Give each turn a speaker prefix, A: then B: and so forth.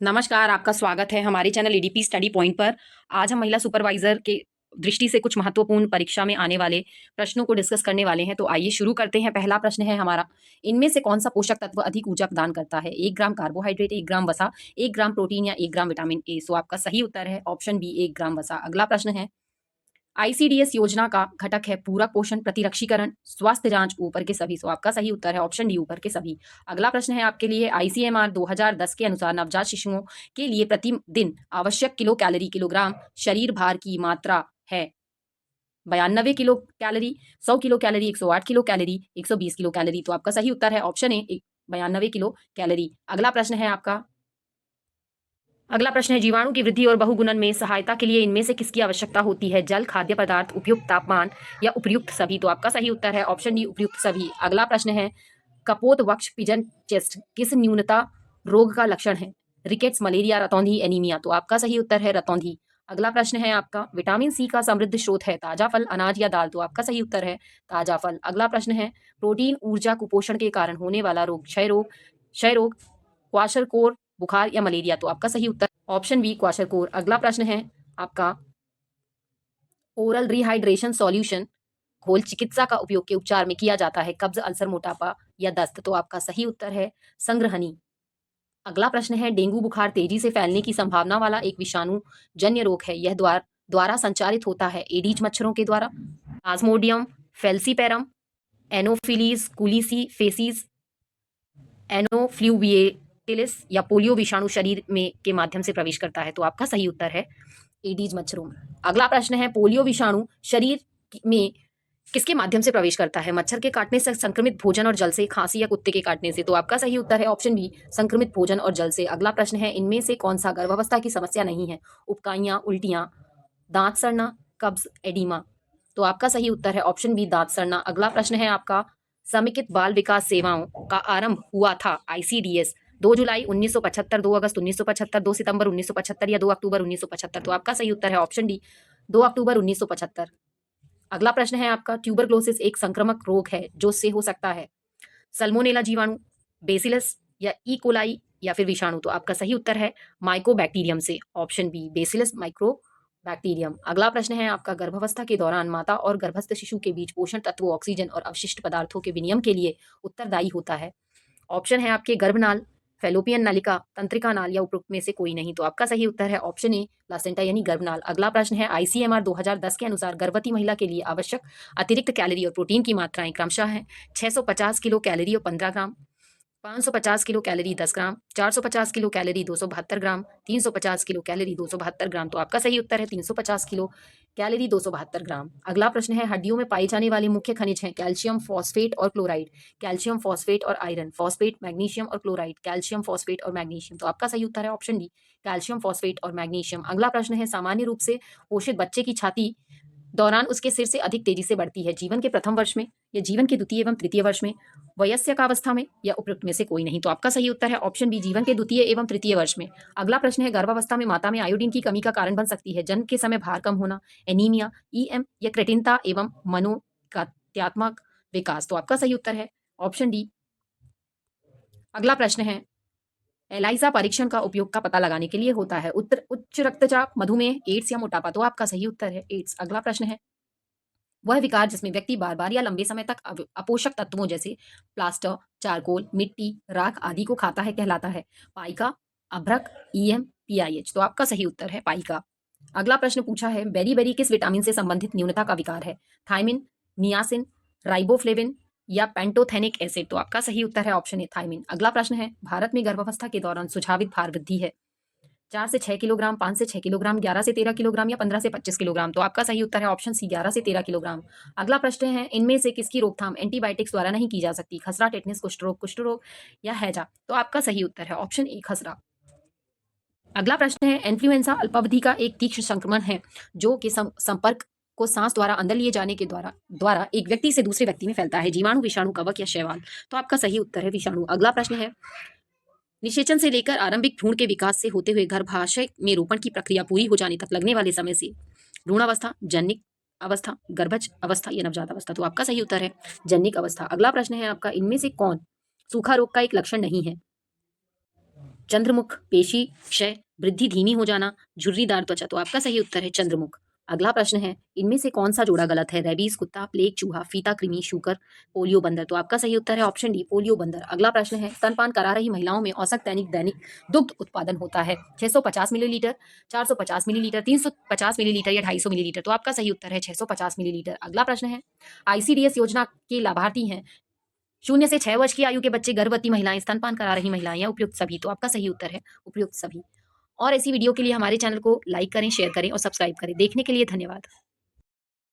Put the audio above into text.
A: नमस्कार, आपका स्वागत है हमारे चैनल एडीपी स्टडी पॉइंट पर। आज हम महिला सुपरवाइजर के दृष्टि से कुछ महत्वपूर्ण परीक्षा में आने वाले प्रश्नों को डिस्कस करने वाले हैं। तो आइए शुरू करते हैं। पहला प्रश्न है हमारा, इनमें से कौन सा पोषक तत्व अधिक ऊर्जा प्रदान करता है? 1 ग्राम कार्बोहाइड्रेट, 1 ग्राम वसा, 1 ग्राम प्रोटीन या 1 ग्राम विटामिन ए? सो आपका सही उत्तर है ऑप्शन बी, 1 ग्राम वसा। अगला प्रश्न है, आईसीडीएस योजना का घटक है पूरक पोषण, प्रतिरक्षीकरण, स्वास्थ्य जांच, ऊपर के सभी। सो आपका सही उत्तर है ऑप्शन डी, ऊपर के सभी। अगला प्रश्न है आपके लिए, आईसीएमआर 2010 के अनुसार नवजात शिशुओं के लिए प्रतिदिन आवश्यक किलोग्राम शरीर भार की मात्रा है 92 kilo calorie, 100 kilo calorie, 108 kilo calorie, 120 kilo calorie. तो आपका सही उत्तर है ऑप्शन ए, 92 किलो कैलोरी। अगला प्रश्न है, जीवाणु की वृद्धि और बहुगुणन में सहायता के लिए इनमें से किसकी आवश्यकता होती है? जल, खाद्य पदार्थ, उपयुक्त तापमान या उपयुक्त सभी? तो आपका सही उत्तर है ऑप्शन डी, उपयुक्त सभी। अगला प्रश्न है, कपोत वक्ष पिजन चेस्ट किस न्यूनता रोग का लक्षण है? रिकेट्स, मलेरिया, रतौंधी, एनीमिया? तो आपका सही उत्तर है रतौंधी। अगला प्रश्न है आपका, विटामिन सी का समृद्ध स्रोत है ताजा फल, अनाज या दाल? तो आपका सही उत्तर है ताजा फल। अगला प्रश्न है, प्रोटीन ऊर्जा कुपोषण के कारण होने वाला रोग क्षय रोग, क्वाशरकोर, बुखार या मलेरिया? तो आपका सही उत्तर ऑप्शन बी, क्वाशरकोर। अगला प्रश्न है आपका, ओरल रिहाइड्रेशन सॉल्यूशन घोल चिकित्सा का उपयोग के उपचार में किया जाता है? कब्ज, अल्सर, मोटापा या दस्त? तो आपका सही उत्तर है संग्रहणी। अगला प्रश्न है, डेंगू बुखार तेजी से फैलने की संभावना वाला एक विषाणु जन्य रोग है, यह द्वारा संचारित होता है? एडीज मच्छरों के द्वारा, प्लाज्मोडियम फेल्सीपेरम, एनोफिलीज कुलिसी फेसिस, एनोफ्लूविएटिलिस या पोलियो विषाणु शरीर में के माध्यम से प्रवेश करता है? तो आपका सही उत्तर है एडीज मच्छरों में। अगला प्रश्न है, पोलियो विषाणु शरीर में किसके माध्यम से प्रवेश करता है? मच्छर के काटने से, संक्रमित भोजन और जल से, खांसी या कुत्ते के काटने से? तो आपका सही उत्तर है ऑप्शन बी, संक्रमित भोजन और जल से। अगला प्रश्न है, इनमें से कौन सा गर्भावस्था की समस्या नहीं है? उबकाइयां, उल्टियां, दांत सड़ना, कब्ज, एडिमा? तो आपका सही उत्तर है ऑप्शन बी, दांत सड़ना। अगला प्रश्न है आपका, समेकित बाल विकास सेवाओं का आरंभ हुआ था आईसीडीएस 2 जुलाई 1975, 2 अगस्त 1975, 2 सितंबर 1975 या 2 अक्टूबर 1975? तो आपका सही उत्तर है ऑप्शन डी, 2 अक्टूबर 1975। अगला प्रश्न है आपका, ट्यूबरक्लोसिस एक संक्रामक रोग है जो से हो सकता है? सल्मोनेला जीवाणु, बेसिलस या ई कोलाई या फिर विषाणु? तो आपका सही उत्तर है माइकोबैक्टीरियम से, ऑप्शन बी, बेसिलस माइक्रोबैक्टीरियम। अगला प्रश्न है आपका, गर्भावस्था के दौरान माता और गर्भस्थ शिशु के बीच पोषण तत्वों, ऑक्सीजन और अवशिष्ट पदार्थों के विनिमय के लिए उत्तरदायी होता है? ऑप्शन है आपके, गर्भनाल, फेलोपियन नलिका, तंत्रिका नाल या उपरोक्त में से कोई नहीं? तो आपका सही उत्तर है ऑप्शन ए, प्लासेंटा यानी गर्भनाल। अगला प्रश्न है, आईसीएमआर 2010 के अनुसार गर्भवती महिला के लिए आवश्यक अतिरिक्त कैलोरी और प्रोटीन की मात्राएं क्रमशः हैं 650 किलो कैलोरी और 15 ग्राम, 550 किलो कैलोरी 10 ग्राम, 450 किलो कैलोरी 272 ग्राम, 350 किलो कैलोरी 272 ग्राम? तो आपका सही उत्तर है 350 किलो कैलोरी 272 ग्राम। अगला प्रश्न है, हड्डियों में पाए जाने वाले मुख्य खनिज हैं कैल्शियम, फॉस्फेट और क्लोराइड, कैल्शियम, फॉस्फेट और आयरन, फॉस्फेट, मैग्नीशियम और क्लोराइड, कैल्शियम, फॉस्फेट और मैग्नीशियम? तो आपका सही उत्तर है ऑप्शन डी, कैल्शियम, फॉस्फेट और मैग्नीशियम। अगला प्रश्न है, सामान्य रूप से पोषित बच्चे की छाती दौरान उसके सिर से अधिक तेजी से बढ़ती है? जीवन के प्रथम वर्ष में या जीवन के द्वितीय एवं तृतीय वर्ष में, वयस्कावस्था में या उपयुक्त में से कोई नहीं? तो आपका सही उत्तर है ऑप्शन बी, जीवन के द्वितीय एवं तृतीय वर्ष में। अगला प्रश्न है, गर्भावस्था में माता में आयोडीन की कमी का कारण बन सकती है जन्म के समय भार कम होना, एनीमिया, ईएम या क्रेटिनता एवं मनोकात्यात्मक विकास? तो आपका सही उत्तर है ऑप्शन डी। अगला प्रश्न है, एलाइजा परीक्षण का उपयोग का पता लगाने के लिए होता है? उच्च रक्तचाप, मधुमेह, एड्स या मोटापा? तो आपका सही उत्तर है एड्स। अगला प्रश्न है, वह विकार जिसमें व्यक्ति बार बार या लंबे समय तक अपोषक तत्वों जैसे प्लास्टर, चारकोल, मिट्टी, राख आदि को खाता है कहलाता है? पाइका, अभ्रक, ईएम, पीआईएच? तो आपका सही उत्तर है पाइका। अगला प्रश्न पूछा है, बेरी किस विटामिन से संबंधित न्यूनता का विकार है? थायमिन, नियासिन, राइबोफ्लेविन या पेंटोथेनिक एसिड? तो आपका सही उत्तर है ऑप्शन ए, थायमिन। अगला प्रश्न है, भारत में गर्भावस्था के दौरान सुझावित भार वृद्धि है 4 से 6 किलोग्राम, 5 से 6 किलोग्राम, 11 से 13 किलोग्राम या 15 से 25 किलोग्राम? तो आपका सही उत्तर है ऑप्शन सी, 11 से 13 किलोग्राम। अगला प्रश्न है, इनमें से किसकी रोकथाम एंटीबायोटिक्स द्वारा नहीं की जा सकती? खसरा, टेटनस, कुष्ठ रोग या हैजा? तो आपका सही उत्तर है ऑप्शन ए, खसरा। अगला प्रश्न है, इन्फ्लुएंजा अल्पावधि का एक तीक्ष्ण संक्रमण है जो कि संपर्क को सांस द्वारा अंदर लिए जाने के द्वारा एक व्यक्ति से दूसरे व्यक्ति में फैलता है? जीवाणु, विषाणु, कवक या शैवाल? तो आपका सही उत्तर है विषाणु। अगला प्रश्न है, निषेचन से लेकर आरंभिक भ्रूण के विकास से होते हुए गर्भाशय में रोपण की प्रक्रिया पूरी हो जाने तक लगने वाले समय से भ्रूणावस्था, जनिक अवस्था, गर्भज अवस्था या नवजात अवस्था? तो आपका सही उत्तर है जनिक अवस्था। अगला प्रश्न है आपका, इनमें से कौन सूखा रोग का एक लक्षण नहीं है? चंद्रमुख, पेशी क्षय, वृद्धि धीमी हो जाना, झुर्रीदार त्वचा। तो आपका सही उत्तर है चंद्रमुख। अगला प्रश्न है, इनमें से कौन सा जोड़ा गलत है? रेबीज कुत्ता, प्लेग चूहा, फीता कृमि, शूकर, पोलियो बंदर। तो आपका सही उत्तर है ऑप्शन डी, पोलियो बंदर। अगला प्रश्न है, स्तनपान करा रही महिलाओं में औसत दैनिक दुग्ध उत्पादन होता है 650 मिलीलीटर, 450 मिलीलीटर, 350 मिलीलीटर या 250 मिलीलीटर। तो आपका सही उत्तर है 650 मिलीलीटर। अगला प्रश्न है, आईसीडीएस योजना के लाभार्थी हैं 0 से 6 वर्ष की आयु के बच्चे, गर्भवती महिलाएं, स्तनपान करा रही महिलाएं या उपयुक्त सभी। तो आपका सही उत्तर है उपयुक्त सभी। और ऐसी वीडियो के लिए हमारे चैनल को लाइक करें, शेयर करें और सब्सक्राइब करें। देखने के लिए धन्यवाद।